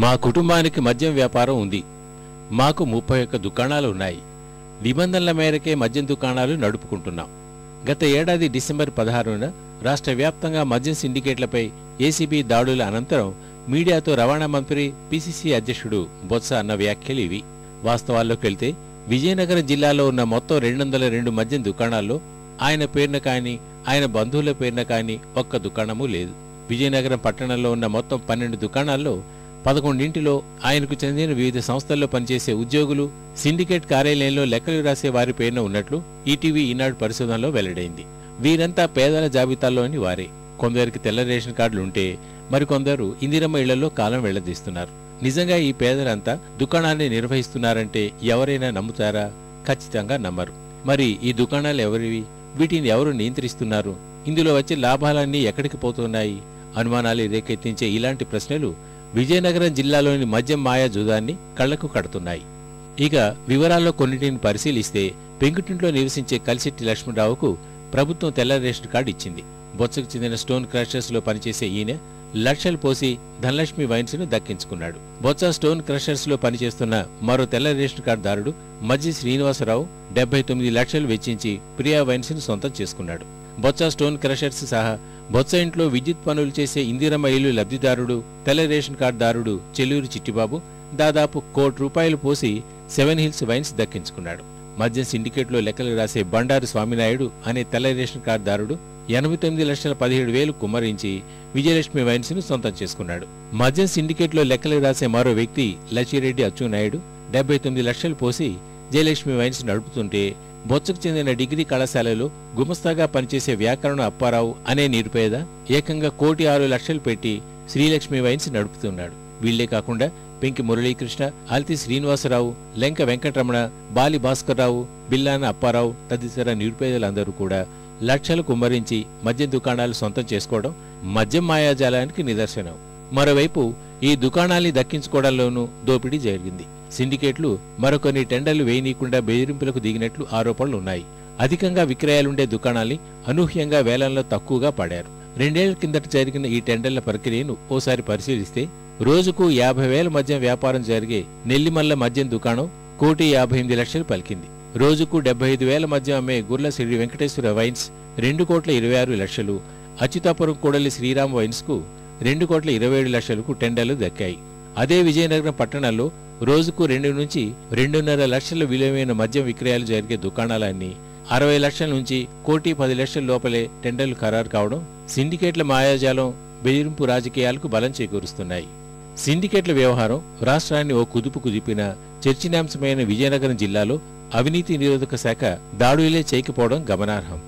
మా కుటుంబానికి మద్యం వ్యాపారం ఉంది. మాకు 31 దుకాణాలు ఉన్నాయి. నిబంధనల మేరకే మద్యం దుకాణాలు నడుపుకుంటున్నాం. గత ఏడాది డిసెంబర్ 16న రాష్ట్ర వ్యాప్తంగా మద్యం సిండికేట్లపై ఏసీబీ దాడుల అనంతరం మీడియాతో రవాణా మంత్రి పీసీసీ అధ్యక్షుడు బొత్స అన్న వ్యాఖ్యలు ఇవి. వాస్తవాల్లోకి వెళ్తే విజయనగరం జిల్లాలో ఉన్న మొత్తం 202 మద్యం దుకాణాల్లో ఆయన పేరున కానీ ఆయన బంధువుల పేరున కానీ ఒక్క దుకాణమూ లేదు. విజయనగరం పట్టణంలో ఉన్న మొత్తం 12 దుకాణాల్లో 11 ఆయనకు చెందిన వివిధ సంస్థల్లో పనిచేసే ఉద్యోగులు, సిండికేట్ కార్యాలయంలో లెక్కలు రాసే వారి పేరున ఉన్నట్లు ఈటీవీ ఈనాడు పరిశోధనలో వెల్లడైంది. వీరంతా పేదల జాబితాల్లోని వారే. కొందరికి తెల్ల రేషన్ కార్డులుంటే మరికొందరు ఇందిరమ్మ ఇళ్లలో కాలం వెళ్లదీస్తున్నారు. నిజంగా ఈ పేదలంతా దుకాణాన్ని నిర్వహిస్తున్నారంటే ఎవరైనా నమ్ముతారా? ఖచ్చితంగా నమ్మరు. మరి ఈ దుకాణాలు ఎవరివి? వీటిని ఎవరు నియంత్రిస్తున్నారు? ఇందులో వచ్చే లాభాలన్నీ ఎక్కడికి పోతున్నాయి? అనుమానాలు రేకెత్తించే ఇలాంటి ప్రశ్నలు విజయనగరం జిల్లాలోని మద్యం మాయాజూదాన్ని కళ్లకు కడుతున్నాయి. ఇక వివరాల్లో కొన్నిటిని పరిశీలిస్తే పెంకుటింట్లో నివసించే కలిశెట్టి లక్ష్మణరావుకు ప్రభుత్వం తెల్ల రేషన్ కార్డు ఇచ్చింది. బొత్సకు చెందిన స్టోన్ క్రషర్స్ లో పనిచేసే ఈయన లక్షలు పోసి ధనలక్ష్మి వైన్స్ ను దక్కించుకున్నాడు. బొత్స స్టోన్ క్రషర్స్ లో పనిచేస్తున్న మరో తెల్ల రేషన్ కార్డు దారుడు మజ్జి శ్రీనివాసరావు 79 లక్షలు వెచ్చించి ప్రియా వైన్స్ ను సొంతం చేసుకున్నాడు. బొత్స స్టోన్ క్రషర్స్ సహా బొత్స ఇంట్లో విద్యుత్ పనులు చేసే ఇందిరమ్మ ఇల్లు లబ్ధిదారుడు తెల్ల రేషన్ కార్డు దారుడు చెల్లూరు చిట్టిబాబు దాదాపు ₹1 కోటి పోసి 7 హిల్స్ వైన్స్ దక్కించుకున్నాడు. మద్యం సిండికేట్లో లెక్కలు రాసే బండారు స్వామినాయుడు అనే తెల్ల రేషన్ కార్డు దారుడు 89,17,000 కుమ్మరించి విజయలక్ష్మి వైన్స్ ను సొంతం చేసుకున్నాడు. మద్యం సిండికేట్లో లెక్కలు రాసే మరో వ్యక్తి లచ్చిరెడ్డి అచ్చునాయుడు 79 లక్షలు పోసి జయలక్ష్మి వైన్స్ నడుపుతుంటే బొత్సకు చెందిన డిగ్రీ కళాశాలలో గుమస్తాగా పనిచేసే వ్యాకరణ అప్పారావు అనే నిరుపేద ఏకంగా ₹1,06,00,000 పెట్టి శ్రీలక్ష్మి వైన్స్ నడుపుతున్నాడు. వీళ్లే కాకుండా పెంకి మురళీకృష్ణ, అల్తి శ్రీనివాసరావు, లెంక వెంకటరమణ, బాలి భాస్కర్రావు, బిల్లాన అప్పారావు తదితర నిరుపేదలందరూ కూడా లక్షలు కుమ్మరించి మద్యం దుకాణాలు సొంతం చేసుకోవడం మద్యం మాయాజాలానికి నిదర్శనం. మరోవైపు ఈ దుకాణాల్ని దక్కించుకోవడంలోనూ దోపిడీ జరిగింది. సిండికేట్లు మరికొన్ని టెండర్లు వేయనీయకుండా బెదిరింపులకు దిగినట్లు ఆరోపణలున్నాయి. అధికంగా విక్రయాలుండే దుకాణాల్ని అనూహ్యంగా వేలంలో తక్కువగా పడారు. 2 ఏళ్ల కిందట జరిగిన ఈ టెండర్ల ప్రక్రియను ఓసారి పరిశీలిస్తే రోజుకు 50,000 మద్యం వ్యాపారం జరిగే నెల్లిమల్ల మద్యం దుకాణం ₹1,58,00,000 పలికింది. రోజుకు 75,000 మద్యం అమ్మే గుర్ల శ్రీ వెంకటేశ్వర వైన్స్ ₹2,26,00,000, అచ్యుతాపురం కూడలి శ్రీరామ్ వైన్స్ కు ₹2,27,00,000 టెండర్లు దక్కాయి. అదే విజయనగరం పట్టణంలో రోజుకు 2 నుంచి 2.5 లక్షల విలువైన మద్యం విక్రయాలు జరిగే దుకాణాలన్నీ 60 లక్షల నుంచి ₹1,10,00,000 లోపలే టెండర్లు ఖరారు కావడం సిండికేట్ల మాయాజాలం, బెదిరింపు రాజకీయాలకు బలం చేకూరుస్తున్నాయి. సిండికేట్ల వ్యవహారం రాష్ట్రాన్ని ఓ కుదుపు కుదిపిన చర్చనీయాంశమైన విజయనగరం జిల్లాలో అవినీతి నిరోధక శాఖ దాడులే చేయకపోవడం గమనార్హం.